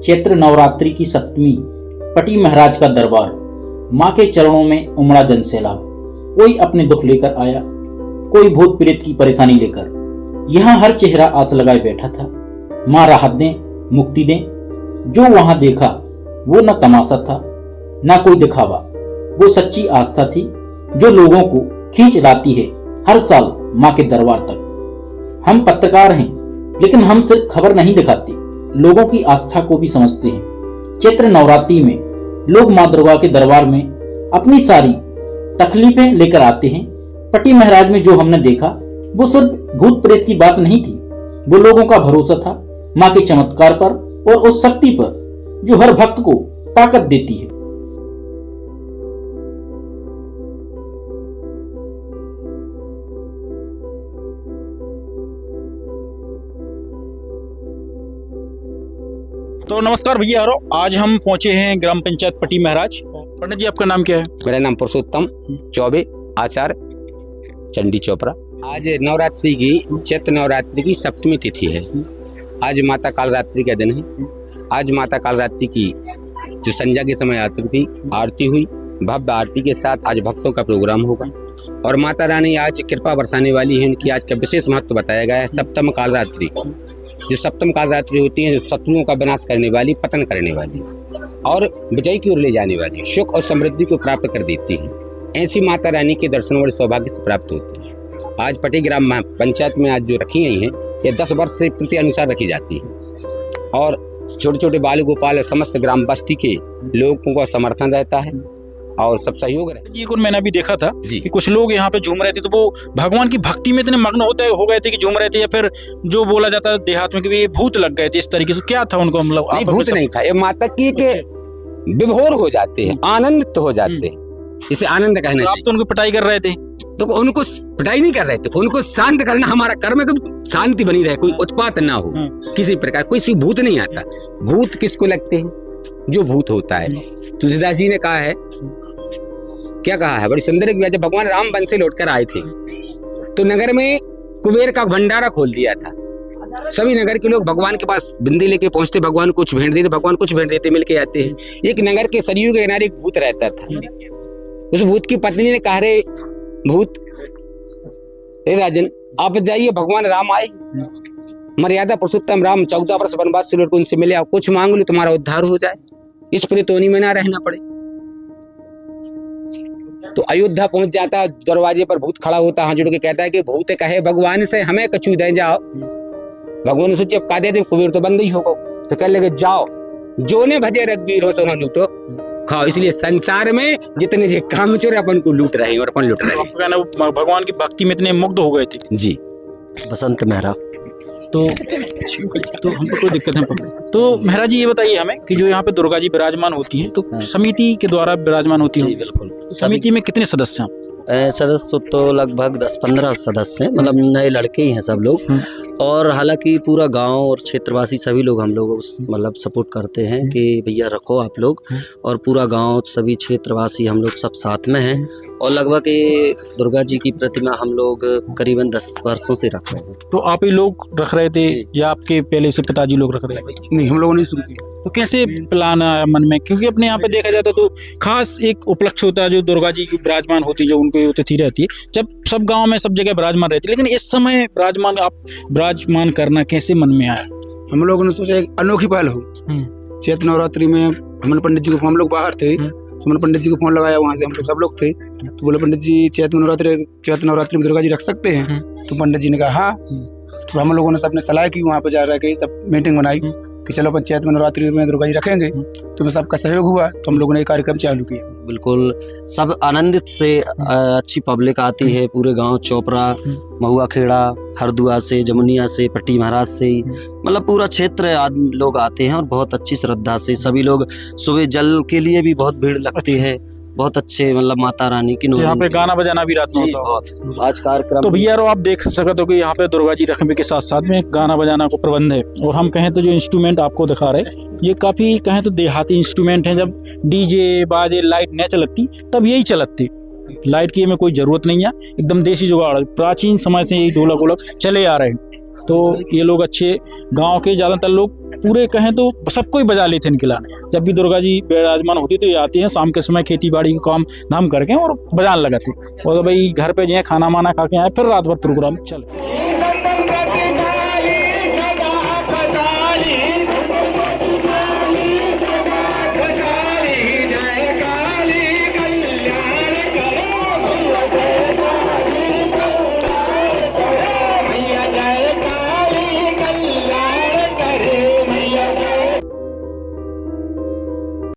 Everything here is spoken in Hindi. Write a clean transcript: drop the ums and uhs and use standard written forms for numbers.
चैत्र नवरात्रि की सप्तमी, पटी महाराज का दरबार, माँ के चरणों में उमड़ा जनसैलाब। कोई अपने दुख लेकर आया, कोई भूत प्रेत की परेशानी लेकर। यहाँ हर चेहरा आस लगाए बैठा था, माँ राहत दें, मुक्ति दें। जो वहां देखा वो न तमाशा था, न कोई दिखावा, वो सच्ची आस्था थी जो लोगों को खींच लाती है हर साल माँ के दरबार तक। हम पत्रकार हैं, लेकिन हम सिर्फ खबर नहीं दिखाते, लोगों की आस्था को भी समझते हैं। चैत्र नवरात्रि में लोग माँ दुर्गा के दरबार में अपनी सारी तकलीफें लेकर आते हैं। पटी महाराज में जो हमने देखा वो सिर्फ भूत प्रेत की बात नहीं थी, वो लोगों का भरोसा था माँ के चमत्कार पर और उस शक्ति पर जो हर भक्त को ताकत देती है। तो नमस्कार भैया, आज हम पहुंचे हैं ग्राम पंचायत पटी महाराज। पंडित जी, आपका नाम क्या है? मेरा नाम पुरुषोत्तम चौबे, आचार्य, चंडी चोपड़ा। आज नवरात्रि की चैत्र नवरात्रि की सप्तमी तिथि है। आज माता कालरात्रि का दिन है। आज माता कालरात्रि की जो संध्या के समय आरती हुई, भव्य आरती के साथ आज भक्तों का प्रोग्राम होगा और माता रानी आज कृपा बरसाने वाली है। उनकी आज का विशेष महत्व बताया गया है। सप्तम कालरात्रि, जो सप्तम कालरात्रि होती है, जो शत्रुओं का विनाश करने वाली, पतन करने वाली और विजय की ओर ले जाने वाली, सुख और समृद्धि को प्राप्त कर देती है। ऐसी माता रानी के दर्शन और सौभाग्य से प्राप्त होते हैं। आज पटी ग्राम पंचायत में आज जो रखी गई हैं, ये 10 वर्ष से प्रति अनुसार रखी जाती है और छोटे छोटे बाल गोपाल समस्त ग्राम बस्ती के लोगों का समर्थन रहता है और सब सहयोग रहता है। एक और मैंने भी देखा था जी कि कुछ लोग यहाँ पे झूम रहे थे, तो वो भगवान की भक्ति में इतने मग्न हो गए थे कि झूम रहे थे, या फिर जो बोला जाता है देहात में कि ये भूत लग गए थे, इस तरीके से क्या था उनको? मतलब नहीं, भूत नहीं था, ये माता की के विभोर हो जाते हैं, आनंदित हो जाते हैं, इसे आनंद कहना चाहिए। आप तो उनको पिटाई कर रहे थे? तो उनको पिटाई नहीं कर रहे थे, उनको शांत करना हमारा कर्म है कि शांति बनी रहे, कोई उत्पात ना हो किसी प्रकार। कोई भूत नहीं आता। भूत किसको लगते हैं? जो भूत होता है। तुलसीदास जी ने कहा है, क्या कहा है, बड़ी सुंदर एक, जब भगवान राम वन से लौटकर आए थे तो नगर में कुबेर का भंडारा खोल दिया था। सभी नगर के लोग भगवान के पास बिंदी लेके पहुंचते, भगवान कुछ भेंट देते, भगवान कुछ भेंट देते, मिलके आते हैं। एक नगर के सरयू के किनारे एक भूत रहता था। उस भूत की पत्नी ने कहा, रे भूत, हे राजन, आप जाइए, भगवान राम आए, मर्यादा पुरुषोत्तम राम 14 वर्ष वनवास से लौट उनसे मिले, आप कुछ मांग लो, तुम्हारा उद्धार हो जाए, इस प्रेतोनी में ना रहना पड़े। तो अयोध्या पहुंच जाता, दरवाजे पर भूत खड़ा होता, हाथ जोड़ के कहता है कि भूत कहे भगवान से हमें कछु दे जाओ। भगवान ने सोचे अब का दे दे, कुबेर तो बंद ही होगा। तो कह लगे, जाओ, जो ने भजे रघुवीर हो सोना लूटो खाओ। इसलिए संसार में जितने जे काम चोर अपन को लूट रहे हैं और अपन लूट रहे हैं। भगवान की भक्ति में इतने मुग्ध हो गए थे जी। बसंत मेहरा। तो हमको कोई दिक्कत नहीं। तो महाराज जी, ये बताइए हमें कि जो यहाँ पे दुर्गा जी विराजमान होती है, तो समिति के द्वारा विराजमान होती है? बिल्कुल। समिति में कितने सदस्य हैं? सदस्य तो लगभग 10-15 सदस्य हैं, मतलब नए लड़के ही हैं सब लोग। और हालांकि पूरा गांव और क्षेत्रवासी सभी लोग हम लोग मतलब सपोर्ट करते हैं कि भैया रखो आप लोग, और पूरा गांव सभी क्षेत्रवासी हम लोग सब साथ में हैं। और लगभग ये दुर्गा जी की प्रतिमा हम लोग करीबन 10 वर्षों से रख रहे हैं। तो आप ही लोग रख रहे थे या आपके पहले से पिताजी लोग रख रहे थे? नहीं, हम लोगों ने शुरू किया। तो कैसे प्लान आया मन में? क्योंकि अपने यहाँ पे देखा जाता तो खास एक उपलक्ष्य होता है जो दुर्गा जी की विराजमान होती है, जो उनको तिथि रहती है, जब सब गांव में सब जगह विराजमान रहती है, लेकिन इस समय विराजमान करना कैसे मन में आया? हम लोगों ने सोचा एक अनोखी पहल हो। चैत्र नवरात्रि में हमने पंडित जी को, हम लोग बाहर थे, हमने पंडित जी को फोन लगाया, वहाँ से हम लोग सब लोग थे, तो बोले पंडित जी चैत्र नवरात्रि में दुर्गा जी रख सकते हैं? तो पंडित जी ने कहा हाँ। तो हम लोगों ने सबने सलाह की, वहाँ पे जा रहे सब मीटिंग बनाई कि चलो पंचायत में नवरात्रि में दुर्गा जी रखेंगे। तो सबका सहयोग हुआ, तो हम लोगों ने ये कार्यक्रम चालू किया। बिल्कुल, सब आनंदित से अच्छी पब्लिक आती है, पूरे गांव, चोपड़ा, महुआ खेड़ा, हरदुआ से, जमुनिया से, पट्टी महाराज से, मतलब पूरा क्षेत्र लोग आते हैं और बहुत अच्छी श्रद्धा से सभी लोग। सुबह जल के लिए भी बहुत भीड़ लगती है, बहुत अच्छे, मतलब माता रानी की यहाँ पे गाना बजाना भी रात में होता बहुत आज कार्यक्रम। तो भैया आप देख सकते हो कि यहाँ पे दुर्गा जी रखने के साथ साथ में गाना बजाना को प्रबंध है। और हम कहें तो जो इंस्ट्रूमेंट आपको दिखा रहे, ये काफी कहें तो देहाती इंस्ट्रूमेंट हैं। जब डीजे बाजे लाइट न चलती तब यही चलती, लाइट की हमें कोई जरूरत नहीं है, एकदम देसी जुगाड़, प्राचीन समय से यही ढोलक वोलक चले आ रहे हैं। तो ये लोग अच्छे गांव के ज़्यादातर लोग पूरे कहें तो सबको ही बजा लेते इनके लाने। जब भी दुर्गा जी विराजमान होती तो ये आती हैं शाम के समय खेती बाड़ी का काम धाम करके और बजाने लगाते और तो भाई घर पे जो है खाना माना खा के आए फिर रात भर प्रोग्राम चले।